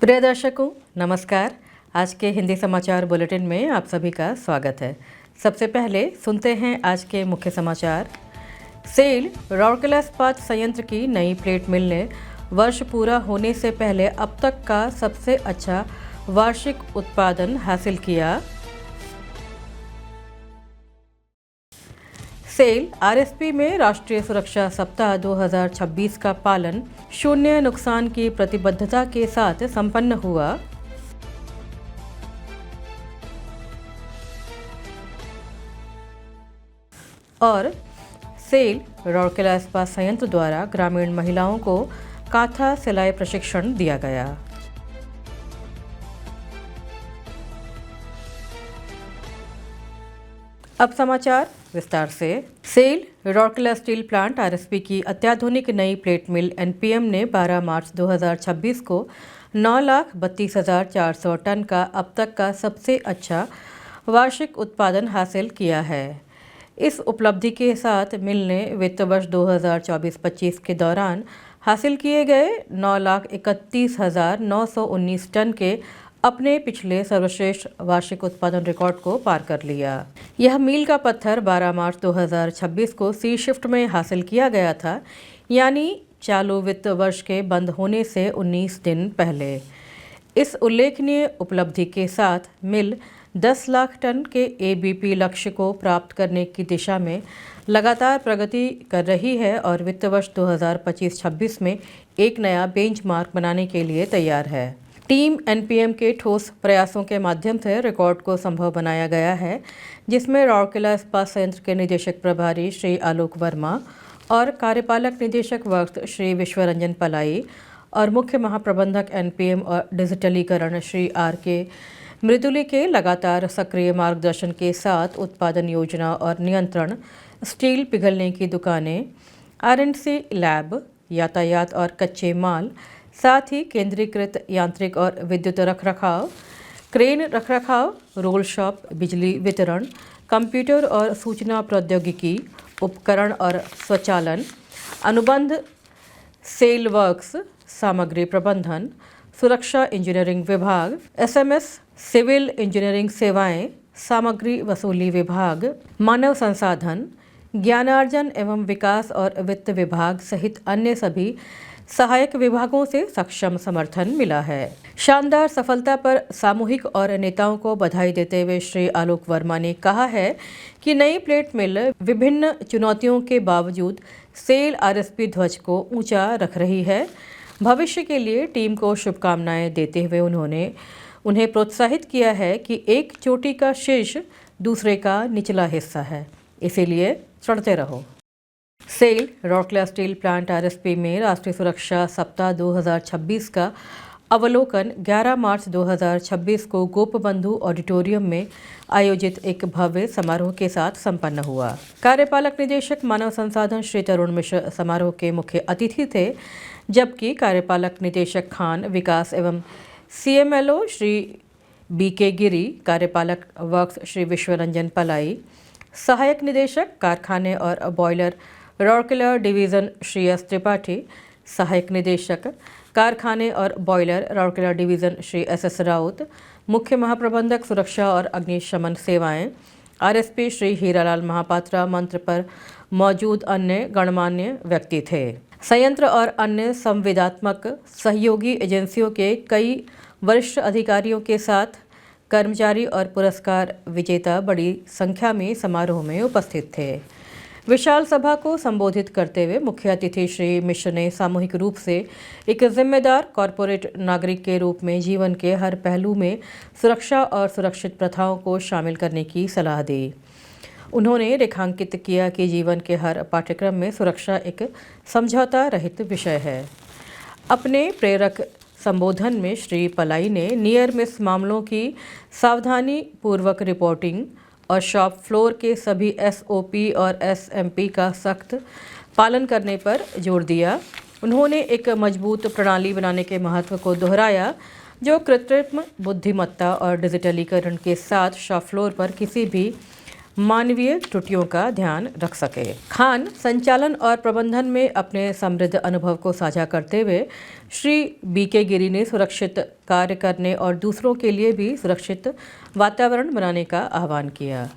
प्रिय दर्शकों, नमस्कार। आज के हिंदी समाचार बुलेटिन में आप सभी का स्वागत है। सबसे पहले सुनते हैं आज के मुख्य समाचार। सेल राउरकेला इस्पात संयंत्र की नई प्लेट मिल ने वर्ष पूरा होने से पहले अब तक का सबसे अच्छा वार्षिक उत्पादन हासिल किया। सेल आरएसपी में राष्ट्रीय सुरक्षा सप्ताह 2026 का पालन शून्य नुकसान की प्रतिबद्धता के साथ संपन्न हुआ। और सेल राउरकेला इस्पात संयंत्र द्वारा ग्रामीण महिलाओं को काथा सिलाई प्रशिक्षण दिया गया। अब समाचार विस्तार से। SAIL Rourkela steel plant RSP की अत्याधुनिक नई प्लेट मिल एनपीएम ने 12 मार्च 2026 को 9,32,400 टन का अब तक का सबसे अच्छा वार्षिक उत्पादन हासिल किया है। इस उपलब्धि के साथ मिल ने वित्त वर्ष 2024-25 के दौरान हासिल किए गए 9,31,919 टन के अपने पिछले सर्वश्रेष्ठ वार्षिक उत्पादन रिकॉर्ड को पार कर लिया। यह मील का पत्थर 12 मार्च 2026 को सी शिफ्ट में हासिल किया गया था, यानी चालू वित्त वर्ष के बंद होने से 19 दिन पहले। इस उल्लेखनीय उपलब्धि के साथ मिल 10 लाख टन के एबीपी लक्ष्य को प्राप्त करने की दिशा में लगातार प्रगति कर रही है और वित्त वर्ष 2025-26 में एक नया बेंचमार्क बनाने के लिए तैयार है। टीम एनपीएम के ठोस प्रयासों के माध्यम से रिकॉर्ड को संभव बनाया गया है, जिसमें राउरकेला इस्पात संयंत्र के निदेशक प्रभारी श्री आलोक वर्मा और कार्यपालक निदेशक वर्क्स श्री विश्वरंजन पलाई और मुख्य महाप्रबंधक एनपीएम और डिजिटलीकरण श्री आर.के. मृदुली के लगातार सक्रिय मार्गदर्शन के साथ उत्पादन योजना और नियंत्रण, स्टील पिघलने की दुकानें, आर&सी लैब, यातायात और कच्चे माल, साथ ही केंद्रीकृत यांत्रिक और विद्युत रखरखाव, क्रेन रखरखाव, रोल शॉप, बिजली वितरण, कंप्यूटर और सूचना प्रौद्योगिकी उपकरण और स्वचालन, अनुबंध, सेल वर्क्स, सामग्री प्रबंधन, सुरक्षा इंजीनियरिंग विभाग, एसएमएस, सिविल इंजीनियरिंग सेवाएं, सामग्री वसूली विभाग, मानव संसाधन, ज्ञानार्जन एवं विकास और वित्त विभाग सहित अन्य सभी सहायक विभागों से सक्षम समर्थन मिला है। शानदार सफलता पर सामूहिक और नेताओं को बधाई देते हुए श्री आलोक वर्मा ने कहा है कि नई प्लेट मिल विभिन्न चुनौतियों के बावजूद सेल आरएसपी ध्वज को ऊंचा रख रही है। भविष्य के लिए टीम को शुभकामनाएं देते हुए उन्होंने उन्हें प्रोत्साहित किया है कि एक चोटी का शीर्ष दूसरे का निचला हिस्सा है, इसीलिए चढ़ते रहो। SAIL Rourkela steel plant RSP में राष्ट्रीय सुरक्षा सप्ताह 2026 का अवलोकन 11 मार्च 2026 को गोपबंधु ऑडिटोरियम में आयोजित एक भव्य समारोह के साथ संपन्न हुआ। कार्यपालक निदेशक मानव संसाधन श्री तरुण मिश्र समारोह के मुख्य अतिथि थे, जबकि कार्यपालक निदेशक खान विकास एवं सीएमएलओ श्री बीके गिरी, कार्यपालक वर्क्स श्री विश्वरंजन पलाई, सहायक निदेशक कारखाने और boiler Rourkela division Shri S Tripathi, सहायक निदेशक कारखाने और boiler Rourkela division Shri S Raut, मुख्य महाप्रबंधक सुरक्षा और अग्निशमन सेवाएं आरएसपी श्री हीरालाल महापात्रा मंत्र पर मौजूद अन्य गणमान्य व्यक्ति थे। संयंत्र और अन्य संविदात्मक सहयोगी एजेंसियों के कई वरिष्ठ अधिकारियों के साथ कर्मचारी और पुरस्कार विजेता बड़ी संख्या में समारोह में उपस्थित थे। विशाल सभा को संबोधित करते हुए मुख्य अतिथि श्री मिश्र ने सामूहिक रूप से एक जिम्मेदार कॉरपोरेट नागरिक के रूप में जीवन के हर पहलू में सुरक्षा और सुरक्षित प्रथाओं को शामिल करने की सलाह दी। उन्होंने रेखांकित किया कि जीवन के हर पाठ्यक्रम में सुरक्षा एक समझौता रहित विषय है। अपने प्रेरक संबोधन में श्री पलाई ने नियर मिस मामलों की सावधानी पूर्वक रिपोर्टिंग और शॉप फ्लोर के सभी एसओपी और एसएमपी का सख्त पालन करने पर जोर दिया। उन्होंने एक मजबूत प्रणाली बनाने के महत्व को दोहराया, जो कृत्रिम बुद्धिमत्ता और डिजिटलीकरण के साथ शॉप फ्लोर पर किसी भी मानवीय त्रुटियों का ध्यान रख सके। खान संचालन और प्रबंधन में अपने समृद्ध अनुभव को साझा करते हुए श्री बीके गिरी ने सुरक्षित कार्य करने और दूसरों के लिए भी सुरक्षित वातावरण बनाने का आह्वान किया।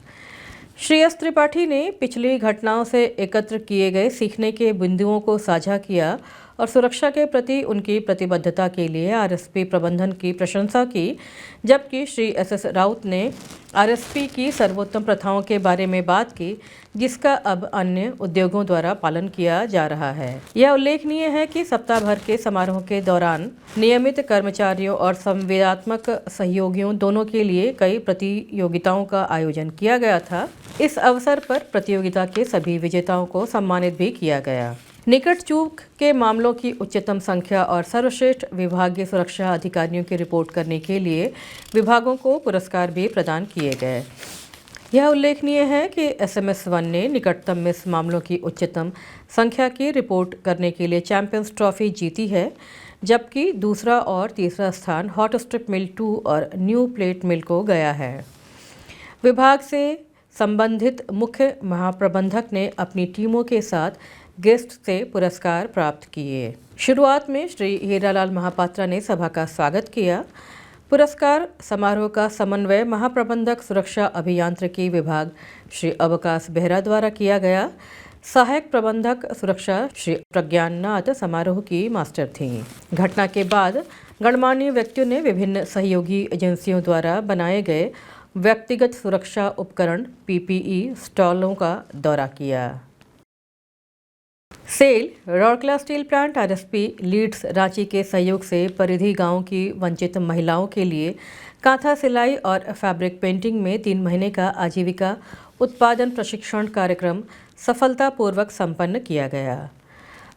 श्री एस त्रिपाठी ने पिछली घटनाओं से एकत्र किए गए सीखने के बिंदुओं को साझा किया और सुरक्षा के प्रति उनकी प्रतिबद्धता के लिए आरएसपी प्रबंधन की प्रशंसा की, जबकि श्री एस राउत ने आरएसपी की सर्वोत्तम प्रथाओं के बारे में बात की, जिसका अब अन्य उद्योगों द्वारा पालन किया जा रहा है। यह उल्लेखनीय है कि सप्ताह भर के समारोह के दौरान नियमित कर्मचारियों और संवेदनात्मक सहयोगियों दोनों के लिए कई प्रतियोगिताओं का आयोजन किया गया था। इस अवसर पर प्रतियोगिता के सभी विजेताओं को सम्मानित भी किया गया। निकट चूक के मामलों की उच्चतम संख्या और सर्वश्रेष्ठ विभागीय सुरक्षा अधिकारियों की रिपोर्ट करने के लिए विभागों को पुरस्कार भी प्रदान किए गए। यह उल्लेखनीय है कि SMS 1 ने निकटतम मिस मामलों की उच्चतम संख्या की रिपोर्ट करने के लिए चैंपियंस ट्रॉफी जीती है, जबकि दूसरा और तीसरा स्थान हॉट स्ट्रिप मिल 2 और न्यू प्लेट मिल को गया है। विभाग से संबंधित मुख्य महाप्रबंधक ने अपनी टीमों के साथ गेस्ट से पुरस्कार प्राप्त किए। शुरुआत में श्री हीरालाल महापात्रा ने सभा का स्वागत किया। पुरस्कार समारोह का समन्वय महाप्रबंधक सुरक्षा अभियांत्रिकी विभाग श्री अवकाश बेहरा द्वारा किया गया। सहायक प्रबंधक सुरक्षा श्री प्रज्ञाननाथ समारोह की मास्टर थीं। घटना के बाद गणमान्य व्यक्तियों ने विभिन्न सहयोगी एजेंसियों द्वारा बनाए गए व्यक्तिगत सुरक्षा उपकरण PPE स्टॉलों का दौरा किया। SAIL Rourkela steel plant RSP leads Ranchi के सहयोग से परिधि गांव की वंचित महिलाओं के लिए कांथा सिलाई और फैब्रिक पेंटिंग में 3 महीने का आजीविका उत्पादन प्रशिक्षण कार्यक्रम सफलतापूर्वक संपन्न किया गया।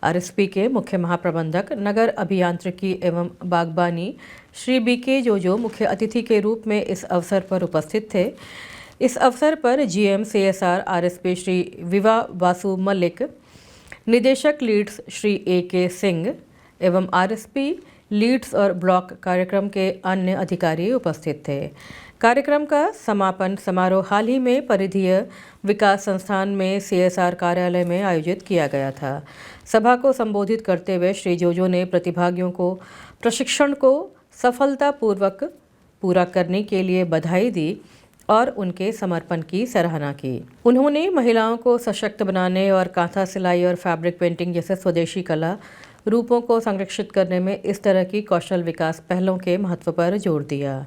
आरएसपी के मुख्य महाप्रबंधक नगर अभियांत्रिकी एवं बागबानी श्री बीके जोजो मुख्य अतिथि के रूप में इस अवसर पर उपस्थित थे। इस अवसर पर GM CSR आरएसपी श्री विवा वासु मलिक, निदेशक लीड्स श्री AK सिंह एवं आरएसपी लीड्स और ब्लॉक कार्यक्रम के अन्य अधिकारी उपस्थित थे। कार्यक्रम का समापन समारोह हाल ही में परिधीय विकास संस्थान में CSR कार्यालय में आयोजित किया गया था। सभा को संबोधित करते हुए श्री जोजो ने प्रतिभागियों को प्रशिक्षण को सफलतापूर्वक पूरा करने के लिए बधाई दी और उनके समर्पण की सराहना की। उन्होंने महिलाओं को सशक्त बनाने और कांथा सिलाई और फैब्रिक पेंटिंग जैसे स्वदेशी कला रूपों को संरक्षित करने में इस तरह की कौशल विकास पहलों के महत्व पर जोर दिया।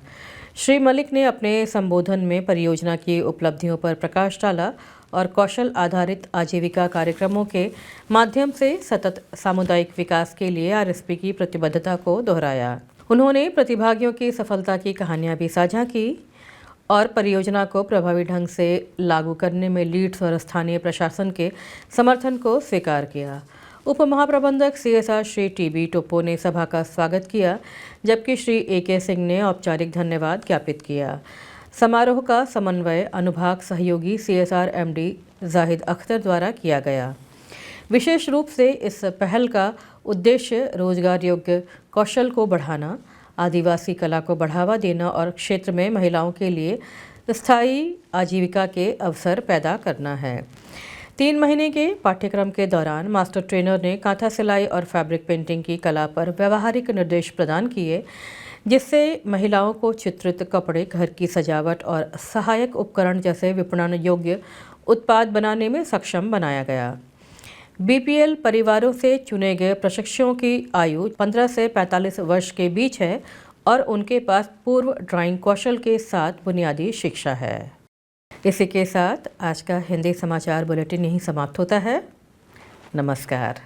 श्री मलिक ने अपने संबोधन में परियोजना की उपलब्धियों पर प्रकाश डाला और कौशल आधारित आजीविका कार्यक्रमों के माध्यम से सतत सामुदायिक विकास के लिए आरएसपी की प्रतिबद्धता को दोहराया। उन्होंने प्रतिभागियों की सफलता की कहानियां भी साझा की और परियोजना को प्रभावी ढंग से लागू करने में लीड्स और स्थानीय प्रशासन के समर्थन को स्वीकार किया। उप महाप्रबंधक CSR श्री TB टोप्पो ने सभा का स्वागत किया, जबकि श्री AK सिंह ने औपचारिक धन्यवाद ज्ञापित किया। समारोह का समन्वय अनुभाग सहयोगी CSR MD जाहिद अख्तर द्वारा किया गया। विशेष रूप से इस पहल का उद्देश्य रोजगार योग्य कौशल को बढ़ाना, आदिवासी कला को बढ़ावा देना और क्षेत्र में महिलाओं के लिए स्थायी आजीविका के अवसर पैदा करना है। 3 महीने के पाठ्यक्रम के दौरान मास्टर ट्रेनर ने कांथा सिलाई और फैब्रिक पेंटिंग की कला पर व्यावहारिक निर्देश प्रदान किए, जिससे महिलाओं को चित्रित कपड़े, घर की सजावट और सहायक उपकरण जैसे विपणन योग्य उत्पाद बनाने में सक्षम बनाया गया। BPL परिवारों से चुने गए प्रशिक्षुओं की आयु 15 से 45 वर्ष के बीच है और उनके पास पूर्व ड्राइंग कौशल के साथ बुनियादी शिक्षा है। इसी के साथ आज का हिंदी समाचार बुलेटिन यहीं समाप्त होता है। नमस्कार।